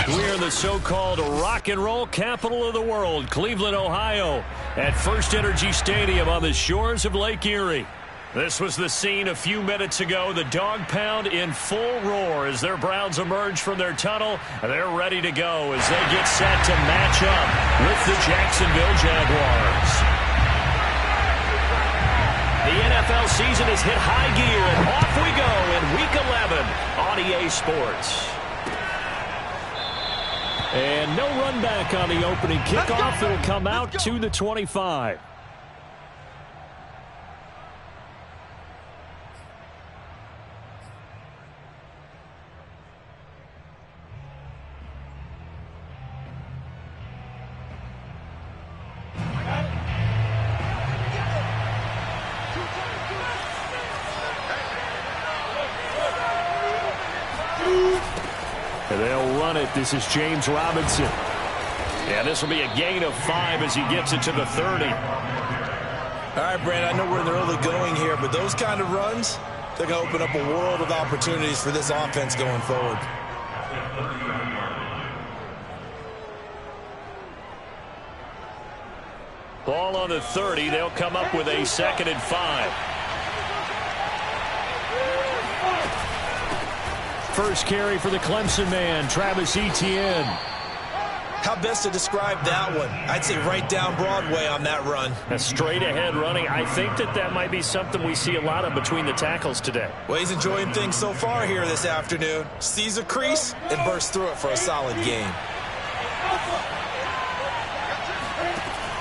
We're in the so-called rock and roll capital of the world, Cleveland, Ohio, at First Energy Stadium on the shores of Lake Erie. This was the scene a few minutes ago. The dog pound in full roar as their Browns emerge from their tunnel. They're ready to go as they get set to match up with the Jacksonville Jaguars. The NFL season has hit high gear, and off we go in Week 11 on EA Sports. And no run back on the opening kickoff. It'll come out to the 25. And they'll run it. This is James Robinson. And this will be a gain of 5 as he gets it to the 30. All right, Brandon, I know we're in the early going here, but those kind of runs, they're going to open up a world of opportunities for this offense going forward. Ball on the 30. They'll come up with a 2nd and 5. First carry for the Clemson man, Travis Etienne. How best to describe that one? I'd say right down Broadway on that run. A straight ahead running. I think that might be something we see a lot of between the tackles today. Well, he's enjoying things so far here this afternoon. Sees a crease and bursts through it for a solid gain.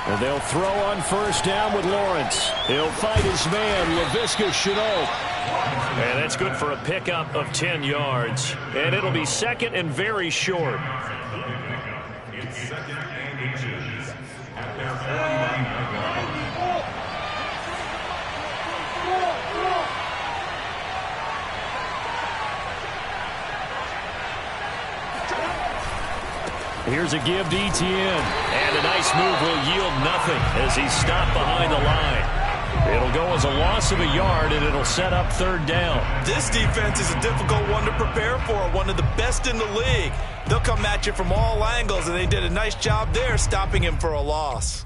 And they'll throw on first down with Lawrence. He'll fight his man, Laviska Shenault. And that's good for a pickup of 10 yards. And it'll be 2nd and very short. Here's a give to Etienne. And a nice move will yield nothing as he's stopped behind the line. It'll go as a loss of a yard, and it'll set up 3rd down. This defense is a difficult one to prepare for, one of the best in the league. They'll come at you from all angles, and they did a nice job there stopping him for a loss.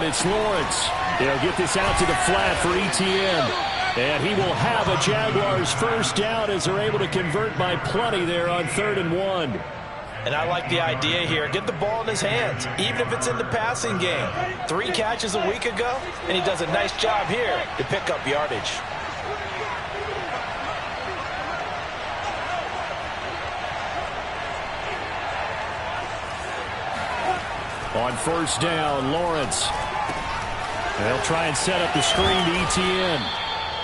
It's Lawrence. They'll get this out to the flat for Etienne. And he will have a Jaguars first down as they're able to convert by plenty there on 3rd and 1. And I like the idea here. Get the ball in his hands, even if it's in the passing game. 3 catches a week ago, and he does a nice job here to pick up yardage. On first down, Lawrence. They'll try and set up the screen to Etienne.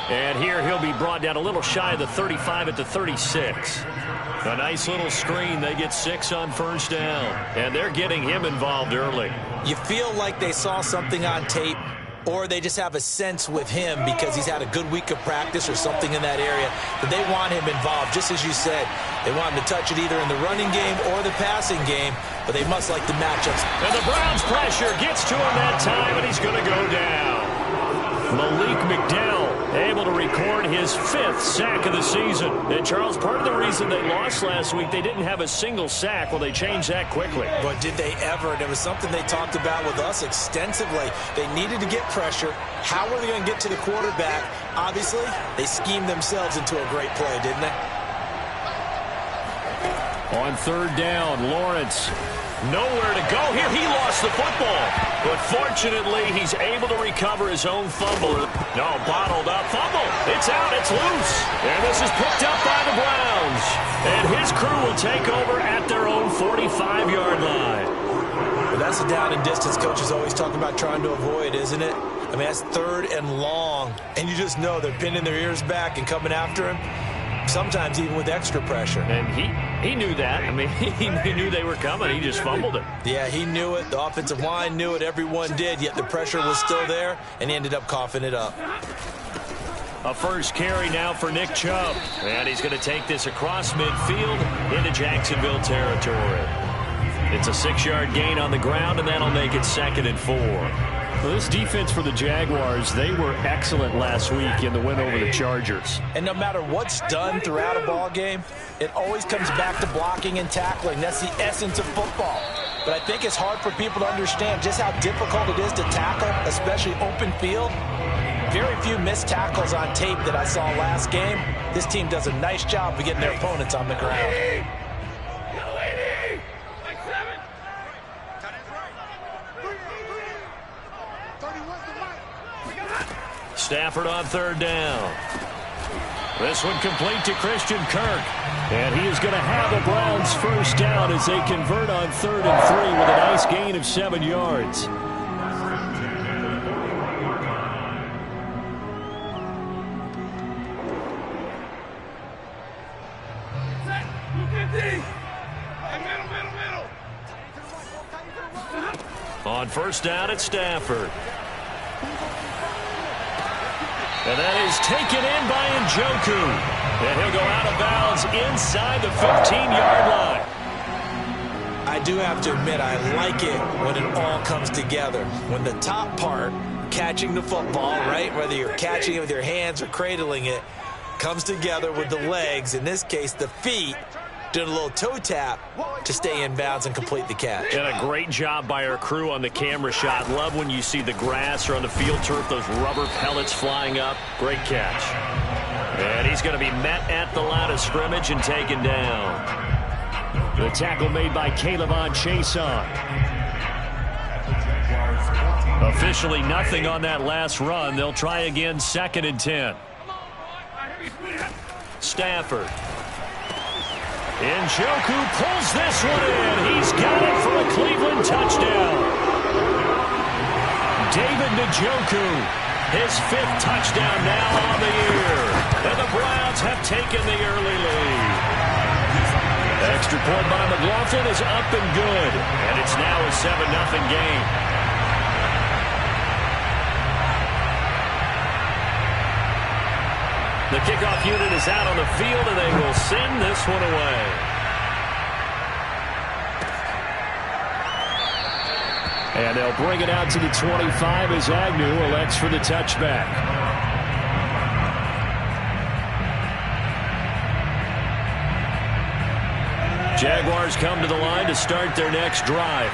And here he'll be brought down a little shy of the 35 at the 36. A nice little screen. They get 6 on first down. And they're getting him involved early. You feel like they saw something on tape, or they just have a sense with him because he's had a good week of practice or something in that area that they want him involved. Just as you said, they want him to touch it either in the running game or the passing game, but they must like the matchups. And the Browns pressure gets to him that time, and he's going to go down. Malik McDowell able to record his 5th sack of the season. And, Charles, part of the reason they lost last week, they didn't have a single sack. Well, they changed that quickly. But did they ever? And it was something they talked about with us extensively. They needed to get pressure. How were they going to get to the quarterback? Obviously, they schemed themselves into a great play, didn't they? On 3rd down, Lawrence. Nowhere to go here. He lost the football. But fortunately, he's able to recover his own fumble. No, bottled up fumble. It's out. It's loose. And this is picked up by the Browns. And his crew will take over at their own 45-yard line. Well, that's a down and distance coaches always talk about trying to avoid, isn't it? I mean, that's 3rd and long. And you just know they're pinning their ears back and coming after him. sometimes even with extra pressure. And he knew that. I mean, he knew they were coming. He just fumbled it. Yeah, he knew it. The offensive line knew it. Everyone did, yet the pressure was still there, and he ended up coughing it up. A first carry now for Nick Chubb. And he's going to take this across midfield into Jacksonville territory. It's a 6-yard gain on the ground, and that'll make it 2nd and 4. Well, this defense for the Jaguars, they were excellent last week in the win over the Chargers. And no matter what's done throughout a ball game, it always comes back to blocking and tackling. That's the essence of football. But I think it's hard for people to understand just how difficult it is to tackle, especially open field. Very few missed tackles on tape that I saw last game. This team does a nice job of getting their opponents on the ground. Stafford on 3rd down. This one complete to Christian Kirk. And he is going to have the Browns first down as they convert on 3rd and 3 with a nice gain of 7 yards. On 1st down at Stafford. And that is taken in by Njoku. And he'll go out of bounds inside the 15-yard line. I do have to admit, I like it when it all comes together. When the top part, catching the football, right, whether you're catching it with your hands or cradling it, comes together with the legs, in this case the feet, doing a little toe tap to stay in bounds and complete the catch. And a great job by our crew on the camera shot. Love when you see the grass or on the field turf, those rubber pellets flying up. Great catch. And he's going to be met at the line of scrimmage and taken down. The tackle made by Caleb Chason. Officially nothing on that last run. They'll try again, 2nd and 10. Stafford. Njoku pulls this one in. He's got it for a Cleveland touchdown. David Njoku, his 5th touchdown now on the year. And the Browns have taken the early lead. Extra point by McLaughlin is up and good. And it's now a 7-0 game. The kickoff unit is out on the field, and they will send this one away. And they'll bring it out to the 25 as Agnew elects for the touchback. Jaguars come to the line to start their next drive.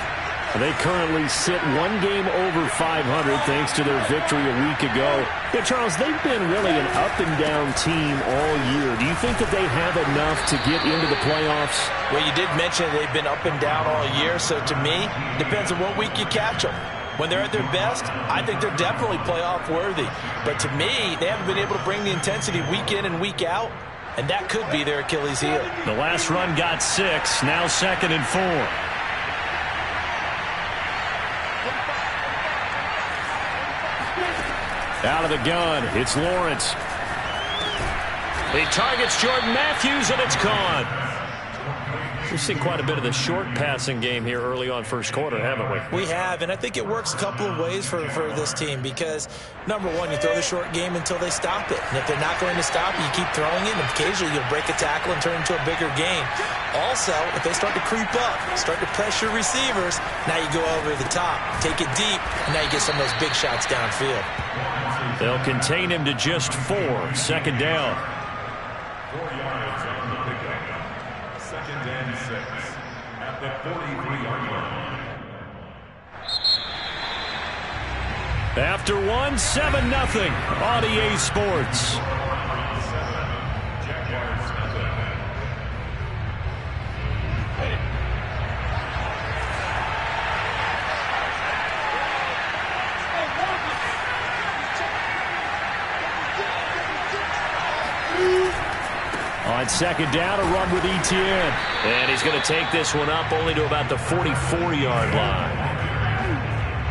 They currently sit 1 game over 500 thanks to their victory a week ago. Yeah, Charles, they've been really an up-and-down team all year. Do you think that they have enough to get into the playoffs? Well, you did mention they've been up and down all year, so to me, depends on what week you catch them. When they're at their best, I think they're definitely playoff worthy. But to me, they haven't been able to bring the intensity week in and week out, and that could be their Achilles heel. The last run got 6, now 2nd and 4. Out of the gun, it's Lawrence. He targets Jordan Matthews, and it's gone. We've seen quite a bit of the short passing game here early on first quarter, haven't we? We have, and I think it works a couple of ways for this team because, number one, you throw the short game until they stop it. And if they're not going to stop it, you keep throwing it, and occasionally you'll break a tackle and turn it into a bigger game. Also, if they start to creep up, start to pressure receivers, now you go over the top, take it deep, and now you get some of those big shots downfield. They'll contain him to just 4, 2nd down. 4 yards on the pickup. 2nd and 6 at the 43-yard line. After 1, 7-0 on EA Sports. On 2nd down, a run with Etienne. And he's going to take this one up only to about the 44-yard line.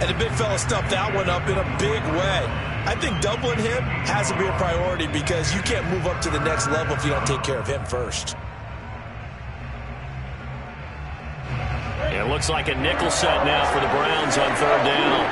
And the big fella stuffed that one up in a big way. I think doubling him has to be a priority because you can't move up to the next level if you don't take care of him first. It looks like a nickel set now for the Browns on third down.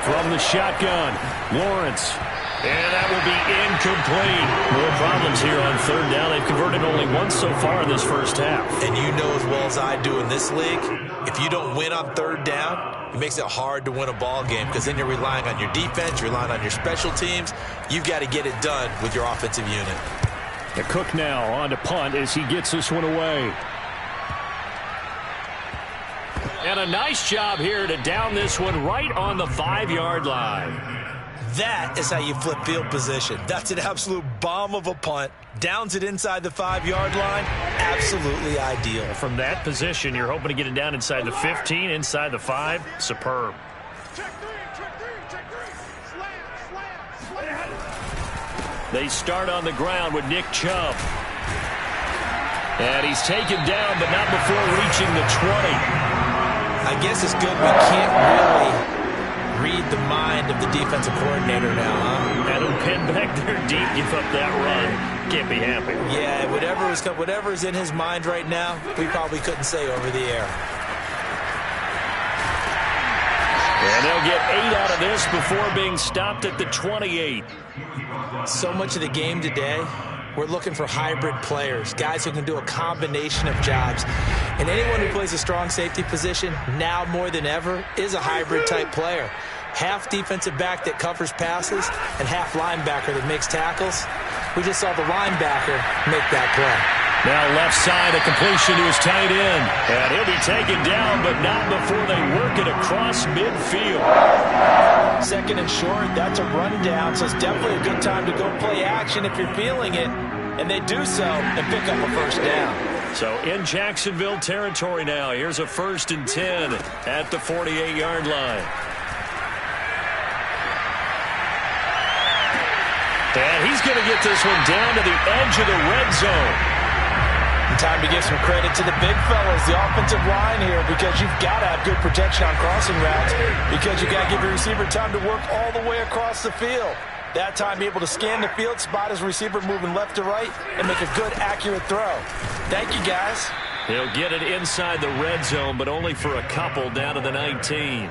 From the shotgun, Lawrence. And that will be incomplete. More problems here on third down. They've converted only once so far in this first half. And you know as well as I do in this league, if you don't win on third down, it makes it hard to win a ball game because then you're relying on your defense, you're relying on your special teams. You've got to get it done with your offensive unit. The Cook now on to punt as he gets this one away. And a nice job here to down this one right on the 5-yard line. That is how you flip field position. That's an absolute bomb of a punt. Downs it inside the 5-yard line. Absolutely ideal. From that position, you're hoping to get it down inside the 15, inside the 5. Superb. They start on the ground with Nick Chubb. And he's taken down, but not before reaching the 20. I guess it's good we can't really read the mind of the defensive coordinator now, huh? Had him pinned back there deep, give up that run. Can't be happy. Yeah, whatever is in his mind right now, we probably couldn't say over the air. And they'll get 8 out of this before being stopped at the 28. So much of the game today, we're looking for hybrid players, guys who can do a combination of jobs. And anyone who plays a strong safety position, now more than ever, is a hybrid-type player. Half defensive back that covers passes and half linebacker that makes tackles. We just saw the linebacker make that play. Now left side, a completion to his tight end. And he'll be taken down, but not before they work it across midfield. Second and short, that's a rundown, so it's definitely a good time to go play action if you're feeling it. And they do so and pick up a first down. So in Jacksonville territory now, here's a 1st and 10 at the 48-yard line. And he's going to get this one down to the edge of the red zone. Time to give some credit to the big fellas, the offensive line here, because you've got to have good protection on crossing routes because you've got to give your receiver time to work all the way across the field. That time, be able to scan the field, spot his receiver moving left to right, and make a good, accurate throw. Thank you, guys. He'll get it inside the red zone, but only for a couple down to the 19.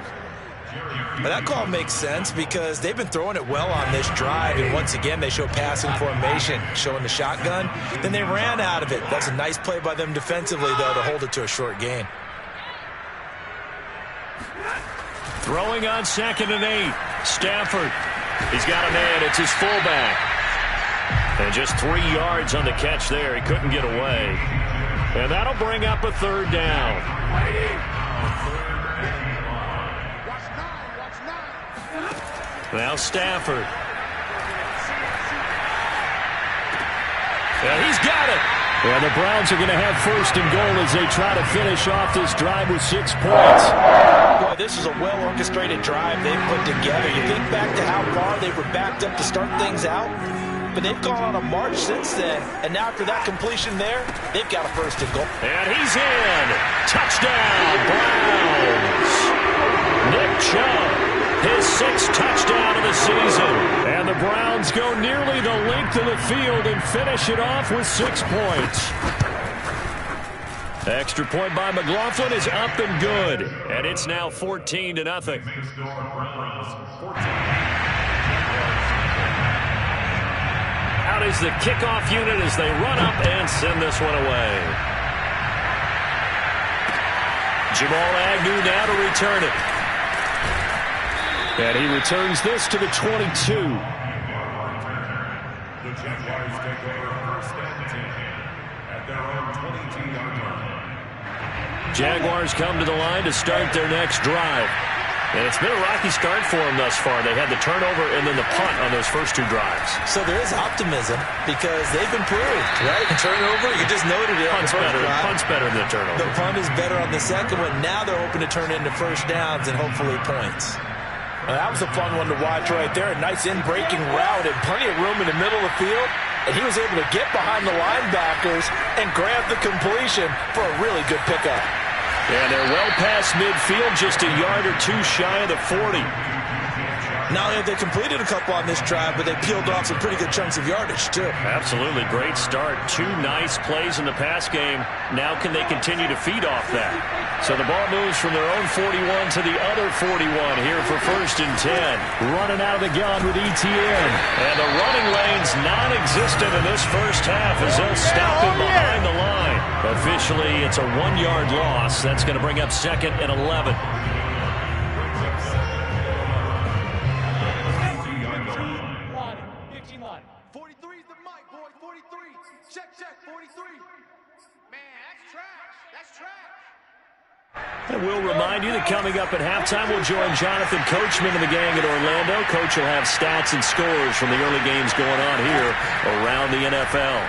But that call makes sense because they've been throwing it well on this drive, and once again, they show passing formation, showing the shotgun. Then they ran out of it. That's a nice play by them defensively, though, to hold it to a short gain. Throwing on 2nd and 8. Stafford. He's got a man. It's his fullback. And just 3 yards on the catch there. He couldn't get away. And that'll bring up a 3rd down. Now Stafford. And he's got it. And the Browns are going to have 1st and goal as they try to finish off this drive with 6 points. Boy, this is a well-orchestrated drive they've put together. You think back to how far they were backed up to start things out, but they've gone on a march since then. And now after that completion there, they've got a 1st and goal. And he's in. Touchdown, Browns. Nick Chubb. His 6th touchdown of the season. And the Browns go nearly the length of the field and finish it off with 6 points. Extra point by McLaughlin is up and good. And it's now 14-0. Out is the kickoff unit as they run up and send this one away. Jamal Agnew now to return it. And he returns this to the 22. The Jaguars take over 1st and 10 at their own 22-yard line. Jaguars come to the line to start their next drive. And it's been a rocky start for them thus far. They had the turnover and then the punt on those first 2 drives. So there is optimism because they've improved, right? The turnover, you just noted it. Punt's better than the turnover. The punt is better on the second one. Now they're hoping to turn into 1st downs and hopefully points. Well, that was a fun one to watch right there. A nice in-breaking route and plenty of room in the middle of the field. And he was able to get behind the linebackers and grab the completion for a really good pickup. And they're well past midfield, just a yard or two shy of the 40. Not only have they completed a couple on this drive, but they peeled off some pretty good chunks of yardage, too. Absolutely. Great start. Two nice plays in the pass game. Now can they continue to feed off that? So the ball moves from their own 41 to the other 41 here for 1st and 10. Running out of the gun with ETN. And the running lane's non-existent in this first half as they'll stop him behind the line. Officially, it's a 1-yard loss. That's going to bring up 2nd and 11. And we'll remind you that coming up at halftime, we'll join Jonathan Coachman and the gang at Orlando. Coach will have stats and scores from the early games going on here around the NFL.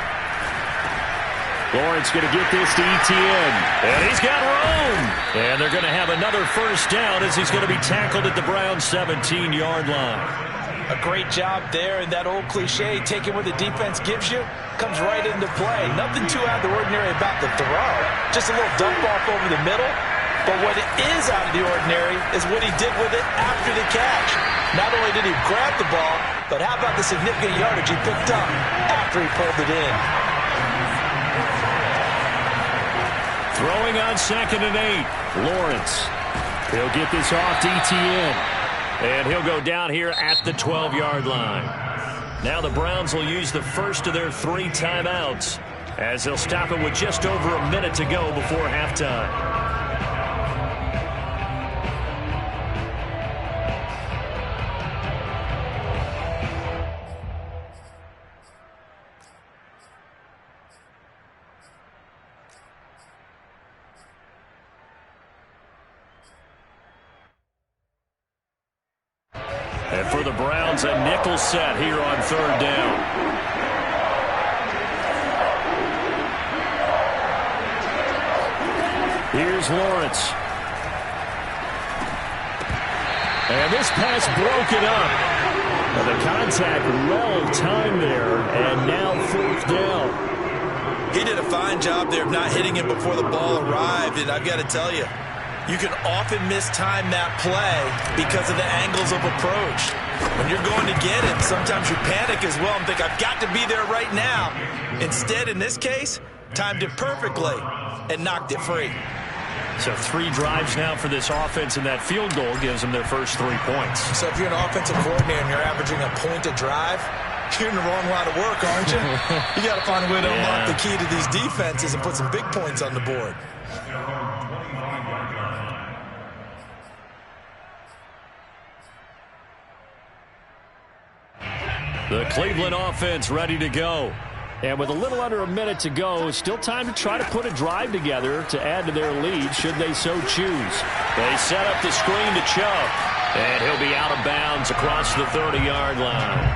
Lawrence going to get this to ETN. And he's got room. And they're going to have another first down as he's going to be tackled at the Browns' 17-yard line. A great job there, and that old cliche, taking what the defense gives you, comes right into play. Nothing too out of the ordinary about the throw. Just a little dump off over the middle. But what is out of the ordinary is what he did with it after the catch. Not only did he grab the ball, but how about the significant yardage he picked up after he pulled it in. Throwing on 2nd and 8. Lawrence. He'll get this off to ETN. And he'll go down here at the 12-yard line. Now the Browns will use the first of their 3 timeouts as they'll stop it with just over a minute to go before halftime. And for the Browns, a nickel set here on 3rd down. Here's Lawrence. And this pass broken up. Well, the contact well timed there, and now 4th down. He did a fine job there of not hitting him before the ball arrived, and I've got to tell you, you can often mistime that play because of the angles of approach. When you're going to get it, sometimes you panic as well and think, I've got to be there right now. Instead, in this case, timed it perfectly and knocked it free. So 3 drives now for this offense, and that field goal gives them their first 3 points. So if you're an offensive coordinator and you're averaging a point a drive, you're in the wrong line of work, aren't you? You got to find a way to unlock the key to these defenses and put some big points on the board. The Cleveland offense ready to go. And with a little under a minute to go, still time to try to put a drive together to add to their lead should they so choose. They set up the screen to Chubb. And he'll be out of bounds across the 30-yard line.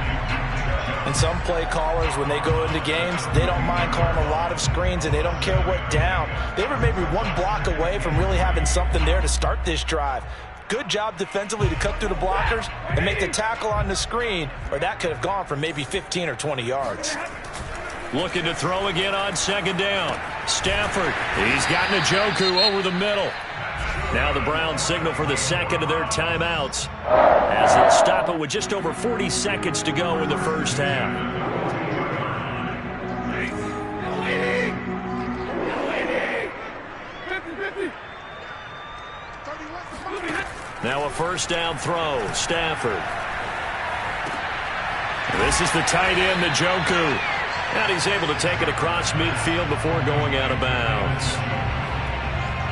And some play callers, when they go into games, they don't mind calling a lot of screens, and they don't care what down. They were maybe 1 block away from really having something there to start this drive. Good job defensively to cut through the blockers and make the tackle on the screen, or that could have gone for maybe 15 or 20 yards. Looking to throw again on 2nd down. Stafford, he's got Njoku over the middle. Now the Browns signal for the 2nd of their timeouts as they'll stop it with just over 40 seconds to go in the first half. Now a first down throw. Stafford. This is the tight end, Njoku. And he's able to take it across midfield before going out of bounds.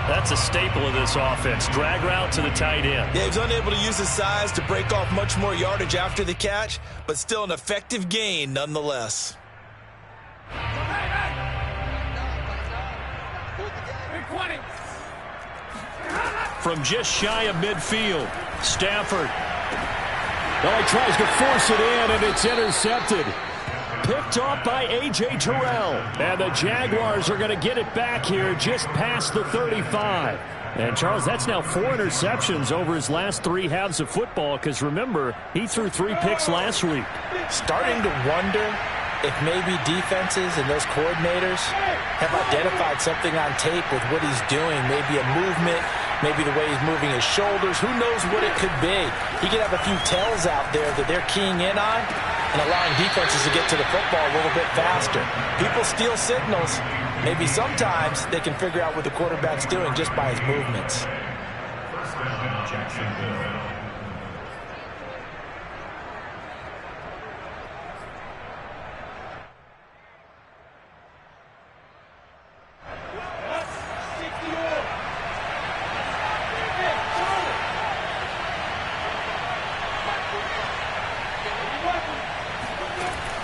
That's a staple of this offense. Drag route to the tight end. Yeah, he's unable to use his size to break off much more yardage after the catch, but still an effective gain nonetheless. From just shy of midfield, Stafford. Well, he tries to force it in, and it's intercepted. Picked off by A.J. Terrell. And the Jaguars are going to get it back here just past the 35. And, Charles, that's now 4 interceptions over his last 3 halves of football because, remember, he threw 3 picks last week. Starting to wonder if maybe defenses and those coordinators have identified something on tape with what he's doing, maybe a movement, maybe the way he's moving his shoulders, who knows what it could be. He could have a few tells out there that they're keying in on and allowing defenses to get to the football a little bit faster. People steal signals. Maybe sometimes they can figure out what the quarterback's doing just by his movements. First down, Jacksonville.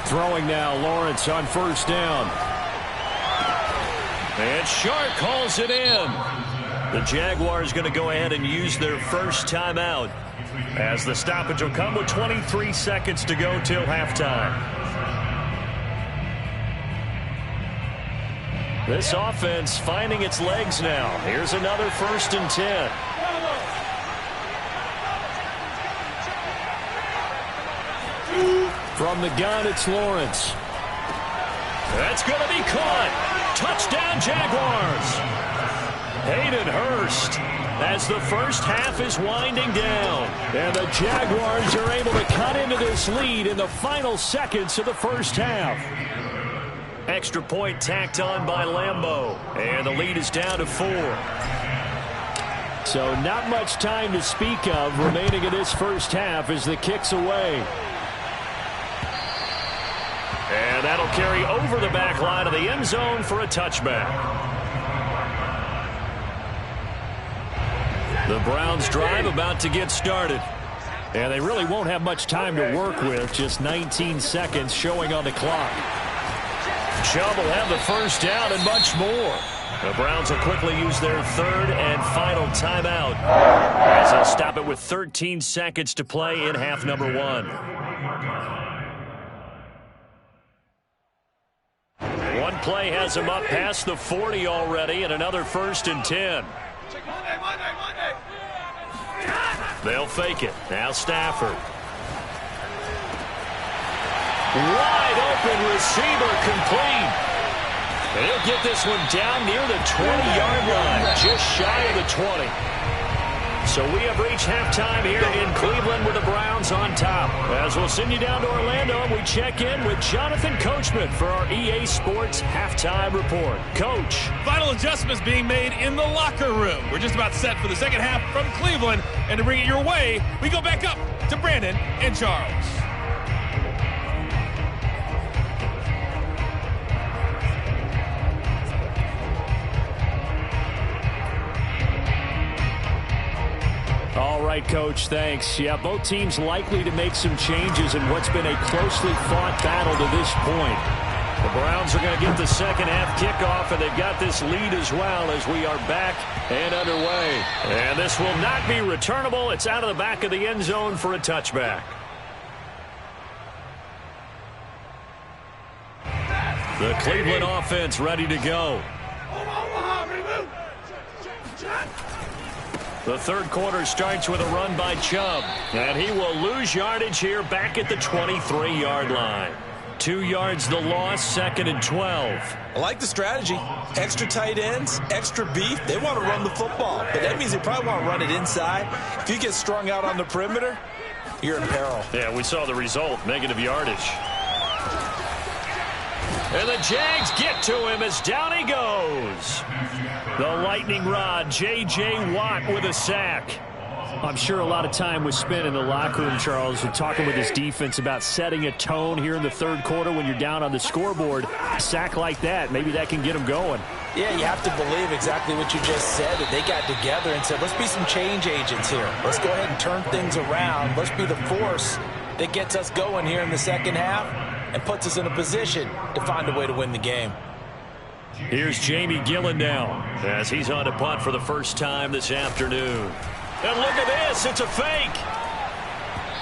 Throwing now, Lawrence on first down. And Shark calls it in. The Jaguars going to go ahead and use their first timeout as the stoppage will come with 23 seconds to go till halftime. This offense finding its legs now. Here's another 1st and 10. From the gun, it's Lawrence. That's going to be caught. Touchdown, Jaguars. Hayden Hurst as the first half is winding down. And the Jaguars are able to cut into this lead in the final seconds of the first half. Extra point tacked on by Lambeau. And the lead is down to 4. So not much time to speak of remaining in this first half as the kick's away. And that'll carry over the back line of the end zone for a touchback. The Browns drive about to get started. And they really won't have much time to work with. Just 19 seconds showing on the clock. Chubb will have the first down and much more. The Browns will quickly use their 3rd and final timeout as they'll stop it with 13 seconds to play in half number 1. One play has him up past the 40 already, and another 1st and 10. They'll fake it. Now Stafford. Wide open receiver complete. And he'll get this one down near the 20-yard line, just shy of the 20. So we have reached halftime here in Cleveland with the Browns on top. As we'll send you down to Orlando, and we check in with Jonathan Coachman for our EA Sports Halftime Report. Coach. Final adjustments being made in the locker room. We're just about set for the second half from Cleveland. And to bring it your way, we go back up to Brandon and Charles. All right, Coach, thanks. Yeah, both teams likely to make some changes in what's been a closely fought battle to this point. The Browns are going to get the second half kickoff, and they've got this lead as well as we are back and underway. And this will not be returnable. It's out of the back of the end zone for a touchback. The Cleveland offense ready to go. The third quarter starts with a run by Chubb, and he will lose yardage here back at the 23-yard line. 2 yards the loss, 2nd and 12. I like the strategy. Extra tight ends, extra beef. They want to run the football, but that means they probably want to run it inside. If you get strung out on the perimeter, you're in peril. Yeah, we saw the result, negative yardage. And the Jags get to him as down he goes. The lightning rod, J.J. Watt with a sack. I'm sure a lot of time was spent in the locker room, Charles, and talking with his defense about setting a tone here in the third quarter when you're down on the scoreboard. A sack like that, maybe that can get them going. Yeah, you have to believe exactly what you just said, that they got together and said, let's be some change agents here. Let's go ahead and turn things around. Let's be the force that gets us going here in the second half and puts us in a position to find a way to win the game. Here's Jamie Gillen now as he's on to punt for the first time this afternoon. And look at this, it's a fake.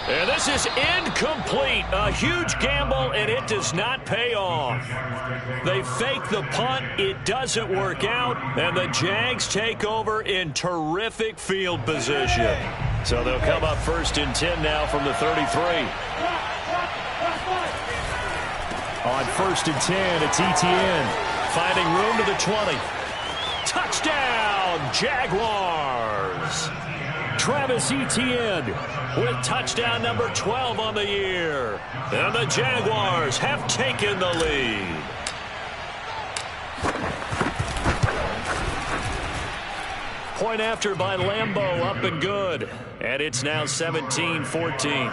And this is incomplete. A huge gamble, and it does not pay off. They fake the punt, it doesn't work out, and the Jags take over in terrific field position. So they'll come up 1st and 10 now from the 33. On 1st and 10, it's Etienne. Finding room to the 20. Touchdown, Jaguars! Travis Etienne with touchdown number 12 on the year. And the Jaguars have taken the lead. Point after by Lambeau, up and good. And it's now 17-14.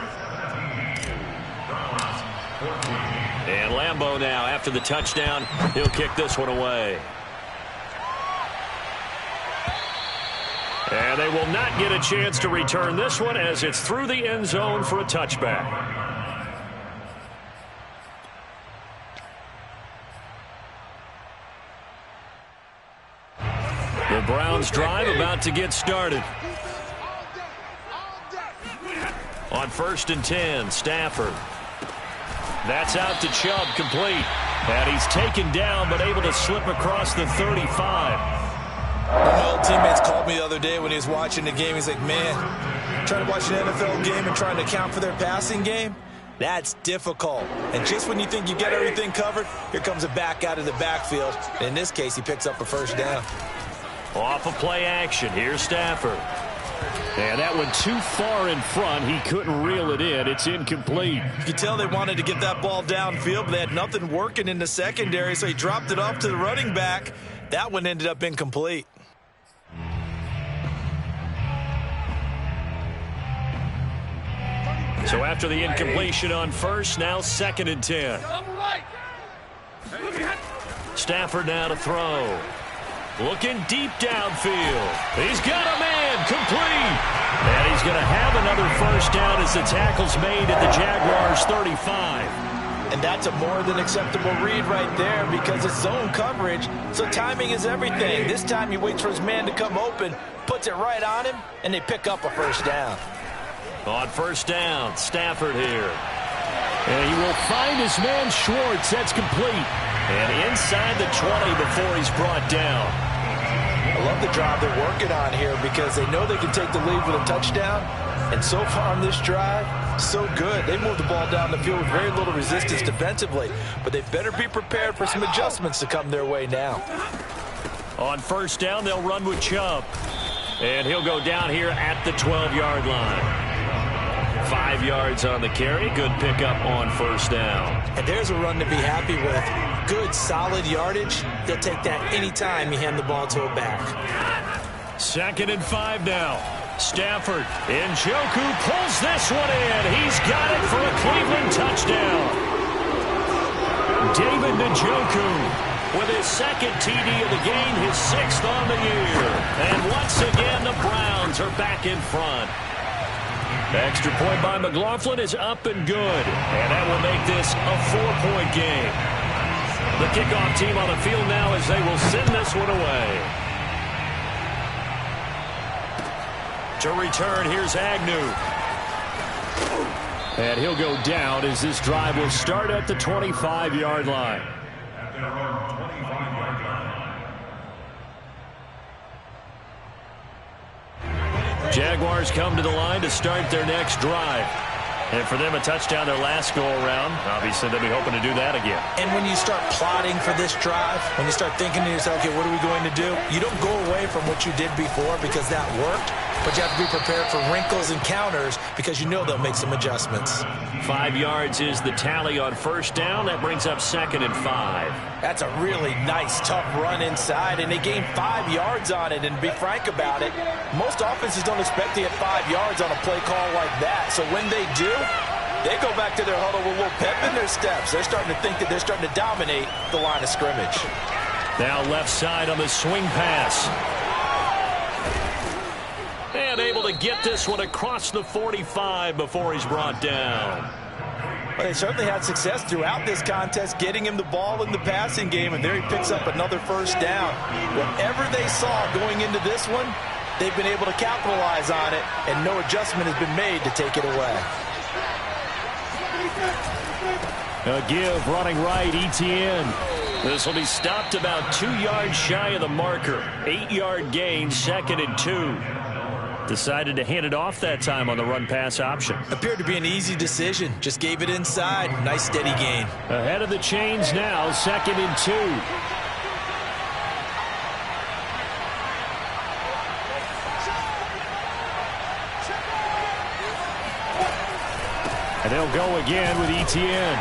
And Lambeau now, after the touchdown, he'll kick this one away. And they will not get a chance to return this one as it's through the end zone for a touchback. The Browns drive about to get started. On 1st and 10, Stafford. That's out to Chubb, complete. And he's taken down, but able to slip across the 35. My old teammates called me the other day when he was watching the game. He's like, man, trying to watch an NFL game and trying to account for their passing game, that's difficult. And just when you think you get everything covered, here comes a back out of the backfield. And in this case, he picks up a first down. Off of play action, here's Stafford. And that one too far in front. He couldn't reel it in. It's incomplete. You could tell they wanted to get that ball downfield, but they had nothing working in the secondary, so he dropped it off to the running back. That one ended up incomplete. So after the incompletion on 1st, now 2nd and 10. Stafford now to throw. Looking deep downfield. He's got a man, complete. And he's going to have another first down as the tackle's made at the Jaguars' 35. And that's a more than acceptable read right there because it's zone coverage, so timing is everything. This time he waits for his man to come open, puts it right on him, and they pick up a first down. On 1st down, Stafford here. And he will find his man Schwartz. That's complete. And inside the 20 before he's brought down. I love the drive they're working on here because they know they can take the lead with a touchdown. And so far on this drive, so good. They moved the ball down the field with very little resistance defensively. But they better be prepared for some adjustments to come their way now. On 1st down, they'll run with Chubb. And he'll go down here at the 12-yard line. 5 yards on the carry. Good pickup on 1st down. And there's a run to be happy with. Good, solid yardage. They'll take that anytime you hand the ball to a back. 2nd and 5 now. Stafford. Njoku pulls this one in. He's got it for a Cleveland touchdown. David Njoku with his 2nd TD of the game, his 6th on the year. And once again, the Browns are back in front. Extra point by McLaughlin is up and good. And that will make this a 4-point game. The kickoff team on the field now as they will send this one away. To return, here's Agnew. And he'll go down as this drive will start at the 25-yard line. At their own 25-yard line. Jaguars come to the line to start their next drive. And for them, a touchdown their last go-around. Obviously, they'll be hoping to do that again. And when you start plotting for this drive, when you start thinking to yourself, okay, what are we going to do? You don't go away from what you did before because that worked. But you have to be prepared for wrinkles and counters because you know they'll make some adjustments. 5 yards is the tally on 1st down. That brings up 2nd and 5. That's a really nice, tough run inside, and they gained 5 yards on it. And to be frank about it, most offenses don't expect to get 5 yards on a play call like that. So when they do, they go back to their huddle with a little pep in their steps. They're starting to think that they're starting to dominate the line of scrimmage. Now left side on the swing pass. And able to get this one across the 45 before he's brought down. Well, they certainly had success throughout this contest getting him the ball in the passing game, and there he picks up another first down. Whatever they saw going into this one, they've been able to capitalize on it, and no adjustment has been made to take it away. A give running right, Etienne. This will be stopped about 2 yards shy of the marker. 8-yard gain, 2nd and 2. Decided to hand it off that time on the run-pass option. Appeared to be an easy decision. Just gave it inside. Nice steady gain. Ahead of the chains now, 2nd and 2. And they'll go again with Etienne.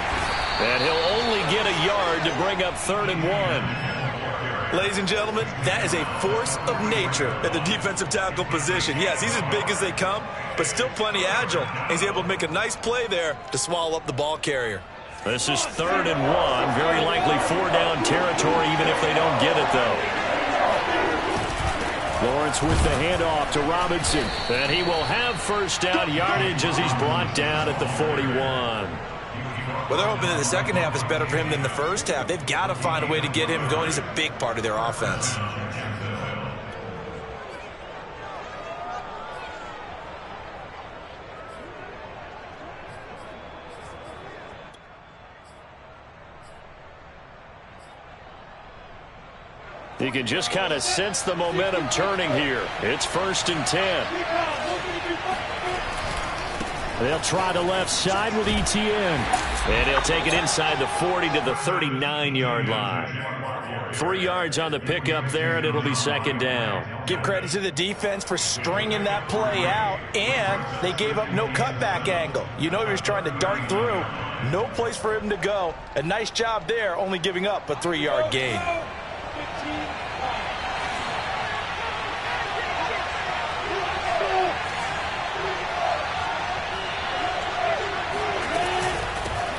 And he'll only get a yard to bring up 3rd and 1. Ladies and gentlemen, that is a force of nature at the defensive tackle position. Yes, he's as big as they come, but still plenty agile. He's able to make a nice play there to swallow up the ball carrier. This is 3rd and 1. Very likely 4-down territory, even if they don't get it, though. Lawrence with the handoff to Robinson. And he will have 1st down yardage as he's brought down at the 41. Well, they're hoping that the second half is better for him than the first half. They've got to find a way to get him going. He's a big part of their offense. You can just kind of sense the momentum turning here. It's 1st and 10. They'll try the left side with Etienne. And he'll take it inside the 40 to the 39-yard line. 3 yards on the pickup there, and it'll be 2nd down. Give credit to the defense for stringing that play out, and they gave up no cutback angle. You know he was trying to dart through. No place for him to go. A nice job there, only giving up a 3-yard gain.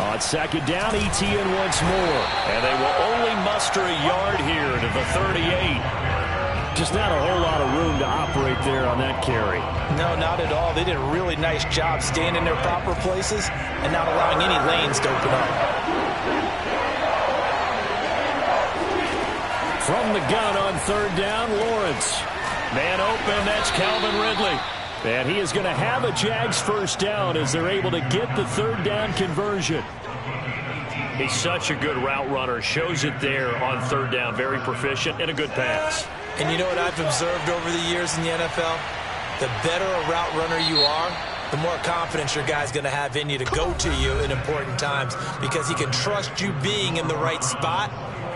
On 2nd down, Etienne once more. And they will only muster a yard here to the 38. Just not a whole lot of room to operate there on that carry. No, not at all. They did a really nice job staying in their proper places and not allowing any lanes to open up. From the gun on 3rd down, Lawrence. Man open, that's Calvin Ridley. And he is going to have a Jags 1st down as they're able to get the 3rd down conversion. He's such a good route runner. Shows it there on 3rd down. Very proficient and a good pass. And you know what I've observed over the years in the NFL? The better a route runner you are, the more confidence your guy's going to have in you to go to you in important times because he can trust you being in the right spot,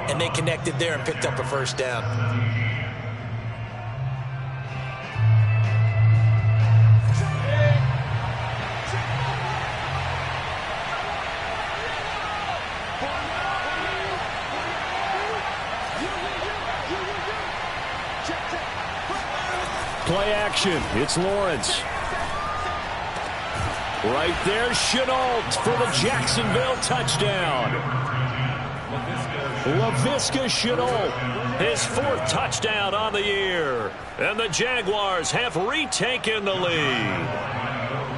and they connected there and picked up a 1st down. Play action. It's Lawrence. Right there, Chenault for the Jacksonville touchdown. Laviska Chenault. His 4th touchdown on the year. And the Jaguars have retaken the lead.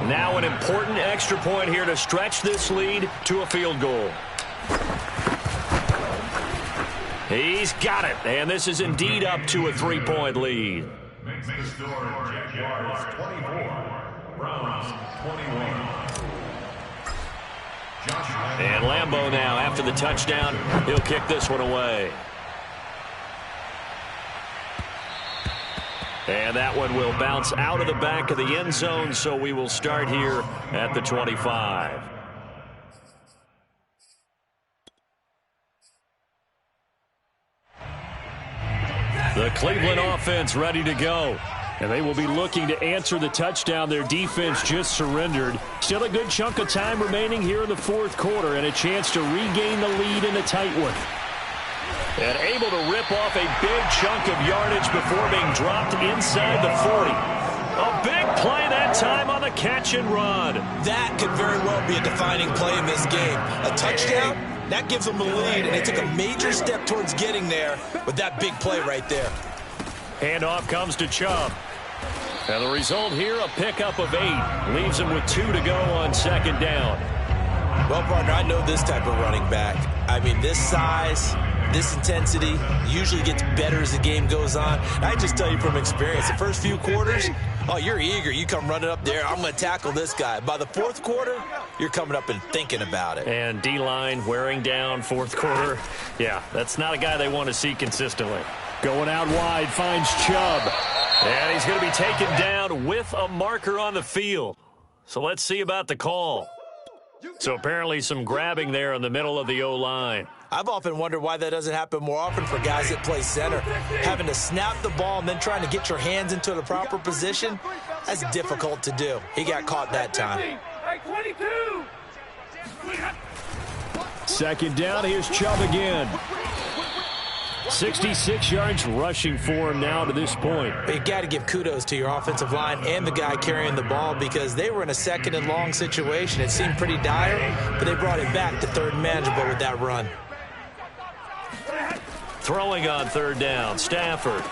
Now an important extra point here to stretch this lead to a field goal. He's got it. And this is indeed up to a 3-point lead. Makes the score Jaguars 24, Browns 21. And Lambeau now, after the touchdown, he'll kick this one away. And that one will bounce out of the back of the end zone, so we will start here at the 25. The Cleveland offense ready to go. And they will be looking to answer the touchdown their defense just surrendered. Still a good chunk of time remaining here in the 4th quarter and a chance to regain the lead in a tight one. And able to rip off a big chunk of yardage before being dropped inside the 40. A big play that time on the catch and run. That could very well be a defining play in this game. A touchdown, that gives them the lead, and they took a major step towards getting there with that big play right there. Handoff comes to Chubb. And the result here, a pickup of 8. Leaves him with 2 to go on 2nd down. Well, partner, I know this type of running back. I mean, this size, this intensity usually gets better as the game goes on. I just tell you from experience, the first few quarters, oh, you're eager. You come running up there, I'm going to tackle this guy. By the 4th quarter, you're coming up and thinking about it. And D-line wearing down 4th quarter. Yeah, that's not a guy they want to see consistently. Going out wide, finds Chubb. And he's going to be taken down with a marker on the field. So let's see about the call. So apparently some grabbing there in the middle of the O-line. I've often wondered why that doesn't happen more often for guys that play center. Having to snap the ball and then trying to get your hands into the proper position, that's difficult to do. He got caught that time. 2nd down, here's Chubb again. 66 yards rushing for him now to this point. But you got to give kudos to your offensive line and the guy carrying the ball because they were in a 2nd and long situation. It seemed pretty dire, but they brought it back to 3rd and manageable with that run. Throwing on 3rd down, Stafford.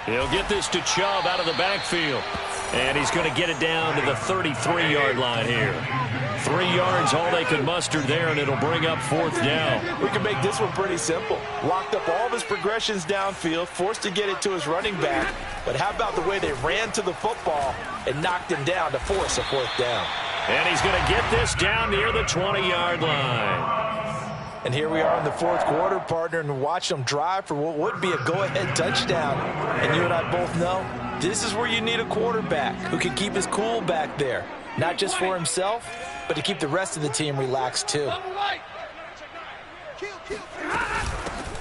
He'll get this to Chubb out of the backfield. And he's going to get it down to the 33-yard line here. 3 yards, all they could muster there, and it'll bring up 4th down. We can make this one pretty simple. Locked up all of his progressions downfield, forced to get it to his running back. But how about the way they ran to the football and knocked him down to force a 4th down? And he's going to get this down near the 20-yard line. And here we are in the 4th quarter, partner, and watch them drive for what would be a go-ahead touchdown. And you and I both know this is where you need a quarterback who can keep his cool back there. Not just for himself, but to keep the rest of the team relaxed too.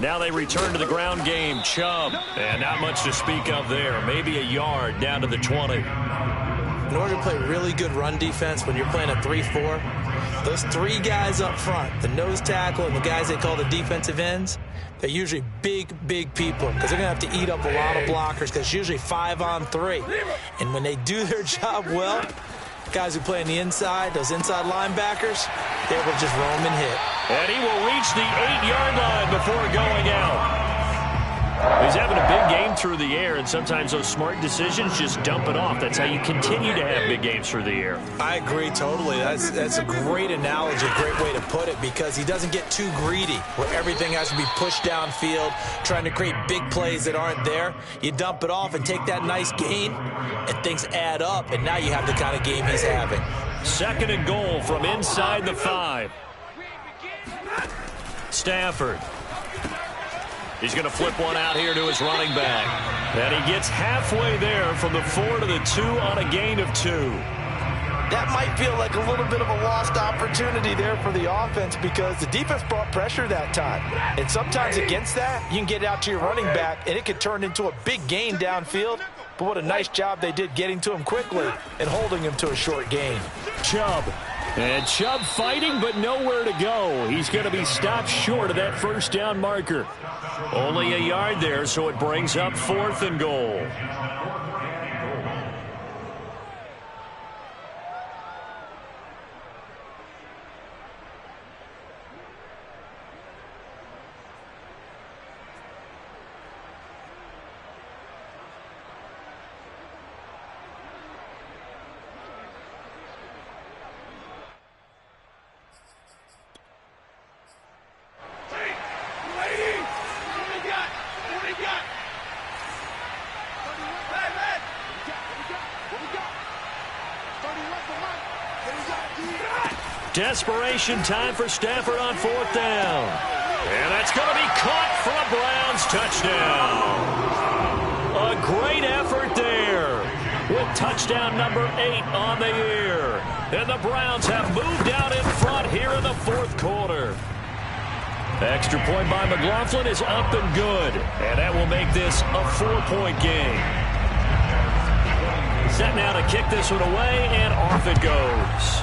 Now they return to the ground game. Chubb, and not much to speak of there. Maybe a yard down to the 20. In order to play really good run defense when you're playing a 3-4, those 3 guys up front, the nose tackle and the guys they call the defensive ends, they're usually big people because they're going to have to eat up a lot of blockers because it's usually 5-on-3. And when they do their job well, guys who play on the inside, those inside linebackers, they will just roam and hit. And he will reach the 8-yard line before going out. He's having a big game through the air, and sometimes those smart decisions just dump it off. That's how you continue to have big games through the air. I agree totally. That's a great analogy, a great way to put it, because he doesn't get too greedy where everything has to be pushed downfield, trying to create big plays that aren't there. You dump it off and take that nice gain, and things add up, and now you have the kind of game he's having. 2nd and goal from inside the 5. Stafford. He's going to flip one out here to his running back. And he gets halfway there from the 4 to the 2 on a gain of 2. That might feel like a little bit of a lost opportunity there for the offense because the defense brought pressure that time. And sometimes against that, you can get out to your running back, and it could turn into a big gain downfield. But what a nice job they did getting to him quickly and holding him to a short gain. Chubb. And Chubb fighting, but nowhere to go. He's going to be stopped short of that 1st down marker. Only a yard there, so it brings up 4th and goal. Desperation time for Stafford on 4th down. And that's going to be caught for a Browns touchdown. A great effort there with touchdown number 8 on the year. And the Browns have moved out in front here in the 4th quarter. Extra point by McLaughlin is up and good. And that will make this a 4-point game. Set now to kick this one away, and off it goes.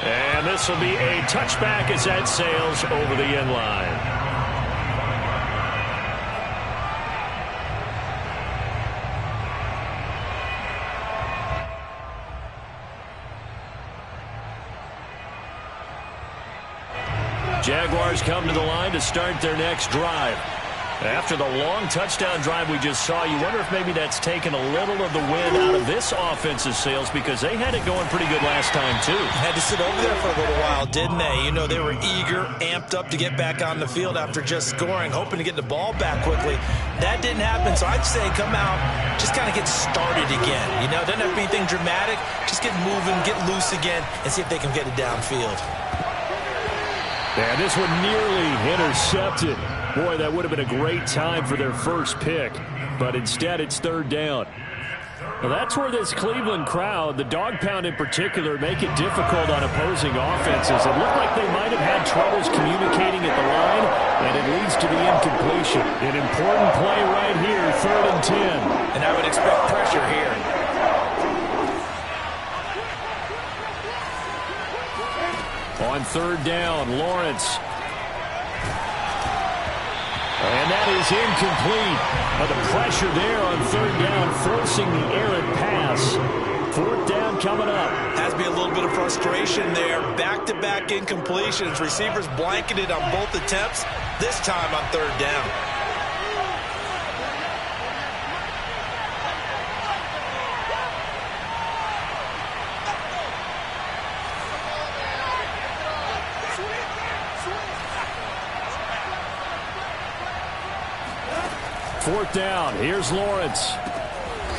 And this will be a touchback as that sails over the end line. Jaguars come to the line to start their next drive. After the long touchdown drive we just saw, you wonder if maybe that's taken a little of the wind out of this offensive sails because they had it going pretty good last time, too. Had to sit over there for a little while, didn't they? You know, they were eager, amped up to get back on the field after just scoring, hoping to get the ball back quickly. That didn't happen, so I'd say come out, just kind of get started again. You know, doesn't have to be anything dramatic. Just get moving, get loose again, and see if they can get it downfield. And this one nearly intercepted. Boy, that would have been a great time for their first pick, but instead it's third down. Well, that's where this Cleveland crowd, the dog pound in particular, make it difficult on opposing offenses. It looked like they might have had troubles communicating at the line, and it leads to the incompletion. An important play right here, 3rd and 10. And I would expect pressure here. On 3rd down, Lawrence. And that is incomplete. The pressure there on 3rd down, forcing the errant pass. 4th down coming up. Has to be a little bit of frustration there. Back-to-back incompletions. Receivers blanketed on both attempts, this time on 3rd down. Fourth down. Here's Lawrence.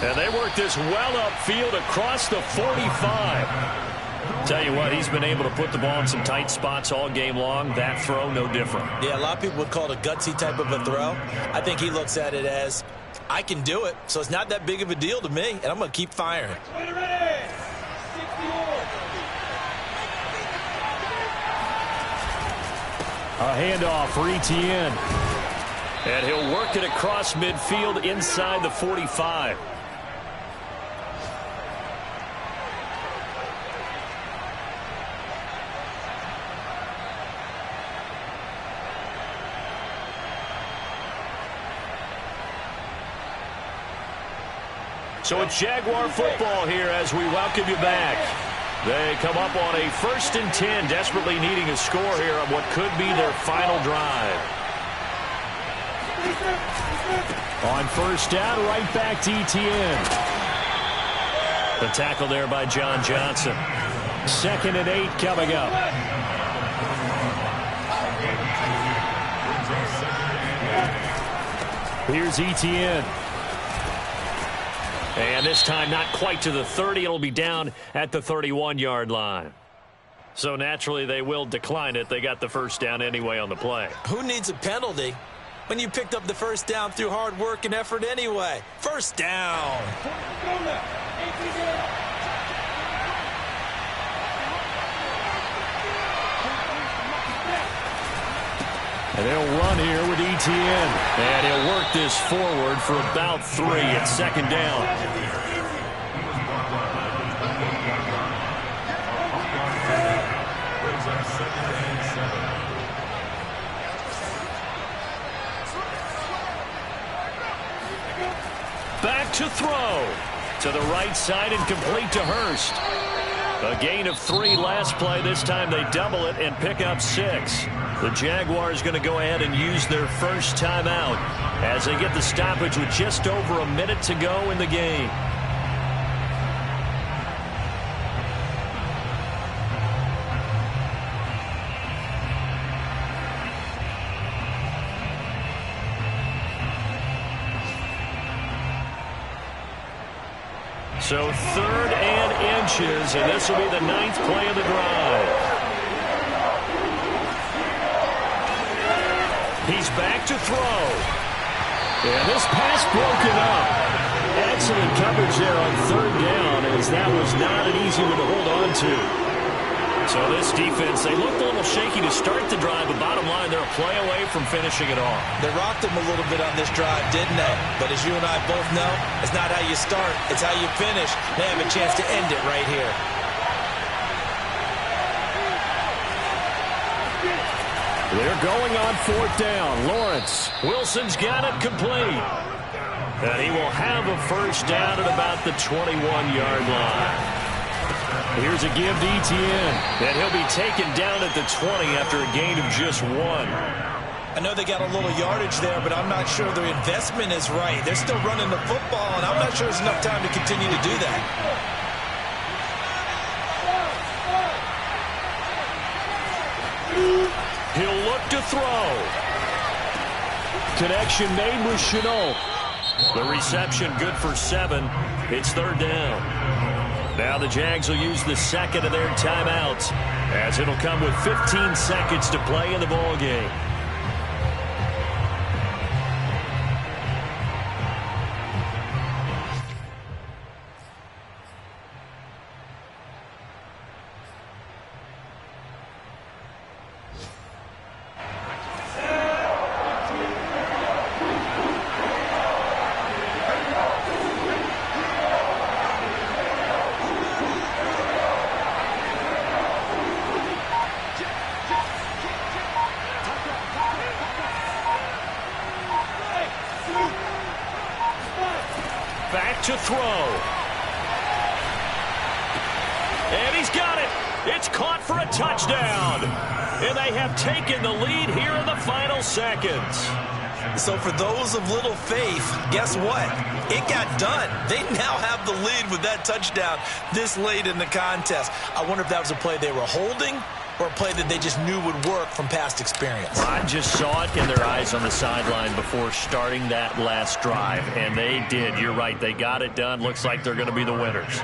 And they work this well upfield across the 45. Tell you what, he's been able to put the ball in some tight spots all game long. That throw, no different. Yeah, a lot of people would call it a gutsy type of a throw. I think he looks at it as, I can do it, so it's not that big of a deal to me, and I'm going to keep firing. A handoff for Etienne. And he'll work it across midfield inside the 45. So it's Jaguar football here as we welcome you back. They come up on a 1st and 10, desperately needing a score here on what could be their final drive. On 1st down, right back to Etienne. The tackle there by John Johnson. 2nd and 8 coming up. Here's Etienne. And this time not quite to the 30. It'll be down at the 31-yard line. So naturally they will decline it. They got the 1st down anyway on the play. Who needs a penalty when you picked up the 1st down through hard work and effort anyway? 1st down. And they'll run here with Etienne. And he'll work this forward for about 3 at 2nd down. Back to throw. To the right side and complete to Hurst. A gain of 3 last play. This time they double it and pick up 6. The Jaguars going to go ahead and use their first timeout as they get the stoppage with just over a minute to go in the game. So 3rd and inches, and this will be the 9th play of the drive. He's back to throw. And this pass broken up. Excellent coverage there on 3rd down, as that was not an easy one to hold on to. So this defense, they looked a little shaky to start the drive, but bottom line, they're a play away from finishing it off. They rocked him a little bit on this drive, didn't they? But as you and I both know, it's not how you start, it's how you finish. They have a chance to end it right here. They're going on 4th down. Lawrence. Wilson's got it complete. And he will have a 1st down at about the 21-yard line. Here's a give to Etienne. And he'll be taken down at the 20 after a gain of just 1. I know they got a little yardage there, but I'm not sure their investment is right. They're still running the football, and I'm not sure there's enough time to continue to do that. He'll look to throw. Connection made with Chenault. The reception good for 7. It's 3rd down. Now the Jags will use the 2nd of their timeouts, as it'll come with 15 seconds to play in the ball game. to throw. And he's got it. It's caught for a touchdown. And they have taken the lead here in the final seconds. So for those of little faith, guess what? It got done. They now have the lead with that touchdown this late in the contest. I wonder if that was a play they were holding or a play that they just knew would work from past experience. I just saw it in their eyes on the sideline before starting that last drive, and they did. You're right. They got it done. Looks like they're going to be the winners.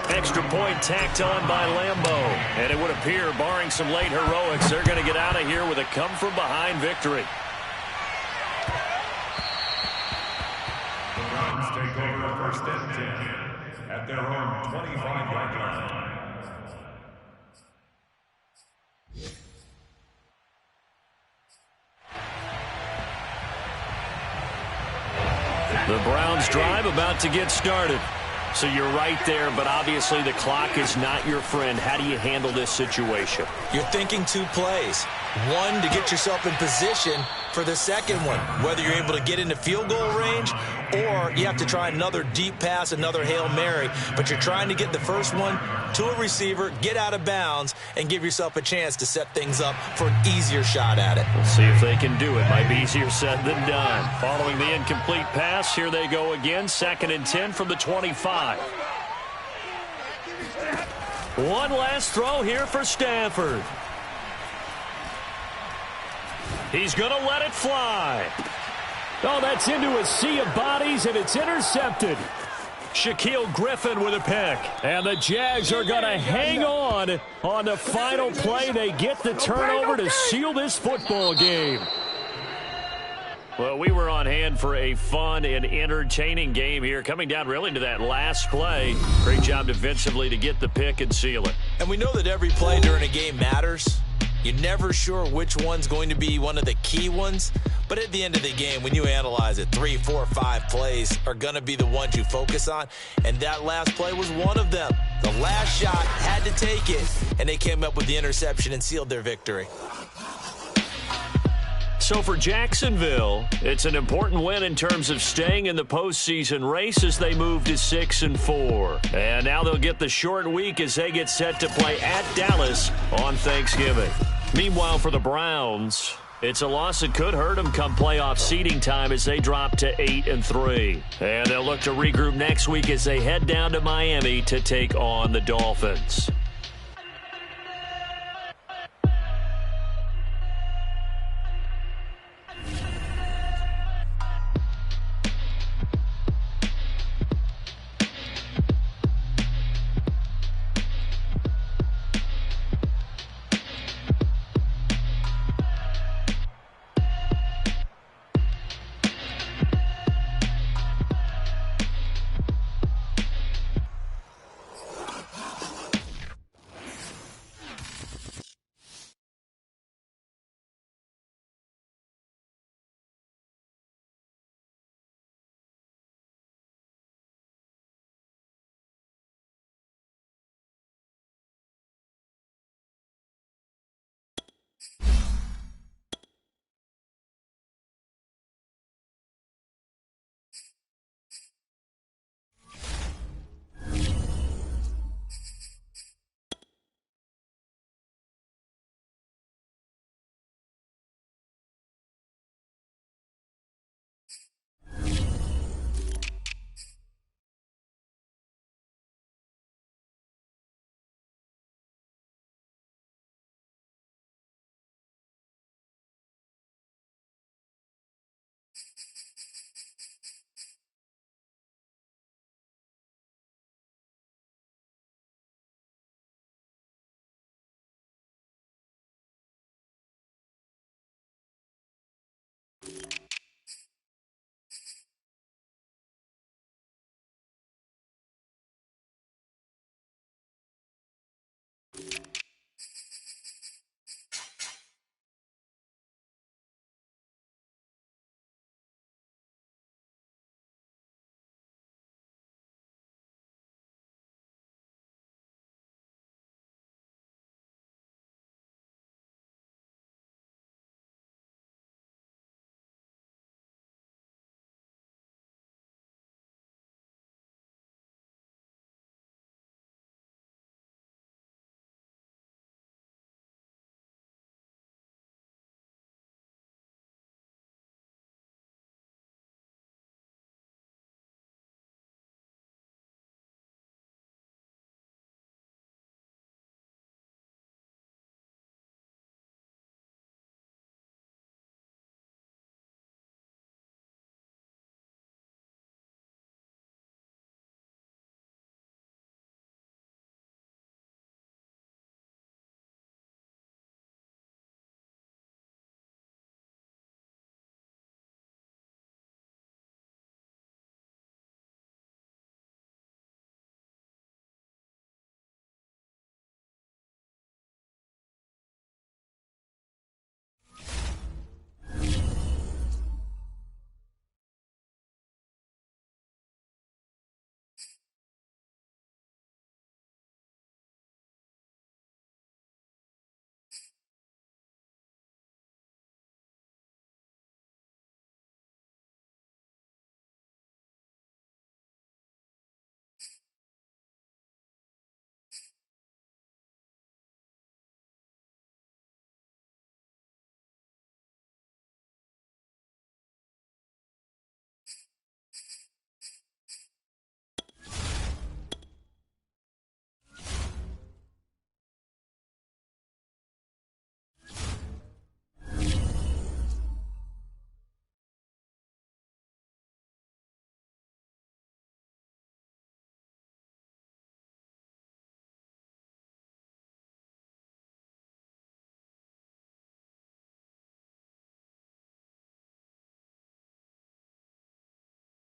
Extra point tacked on by Lambeau. And it would appear, barring some late heroics, they're going to get out of here with a come-from-behind victory. The Browns take over first and 10 at their own 25-yard line. The Browns drive about to get started. So you're right there, but obviously the clock is not your friend. How do you handle this situation? You're thinking two plays. One, to get yourself in position for the second one, whether you're able to get into field goal range or you have to try another deep pass, another Hail Mary. But you're trying to get the first one to a receiver, get out of bounds, and give yourself a chance to set things up for an easier shot at it. We'll see if they can do it. Might be easier said than done. Following the incomplete pass, here they go again. 2nd and 10 from the 25. One last throw here for Stafford. He's going to let it fly. Oh, that's into a sea of bodies, and it's intercepted. Shaquille Griffin with a pick. And the Jags are going to hang on the final play. They get the turnover to seal this football game. Well, we were on hand for a fun and entertaining game here, coming down really to that last play. Great job defensively to get the pick and seal it. And we know that every play during a game matters. You're never sure which one's going to be one of the key ones. But at the end of the game, when you analyze it, 3, 4, 5 plays are going to be the ones you focus on. And that last play was one of them. The last shot had to take it, and they came up with the interception and sealed their victory. So for Jacksonville, it's an important win in terms of staying in the postseason race as they move to 6-4. And now they'll get the short week as they get set to play at Dallas on Thanksgiving. Meanwhile, for the Browns, it's a loss that could hurt them come playoff seeding time as they drop to 8-3. And they'll look to regroup next week as they head down to Miami to take on the Dolphins.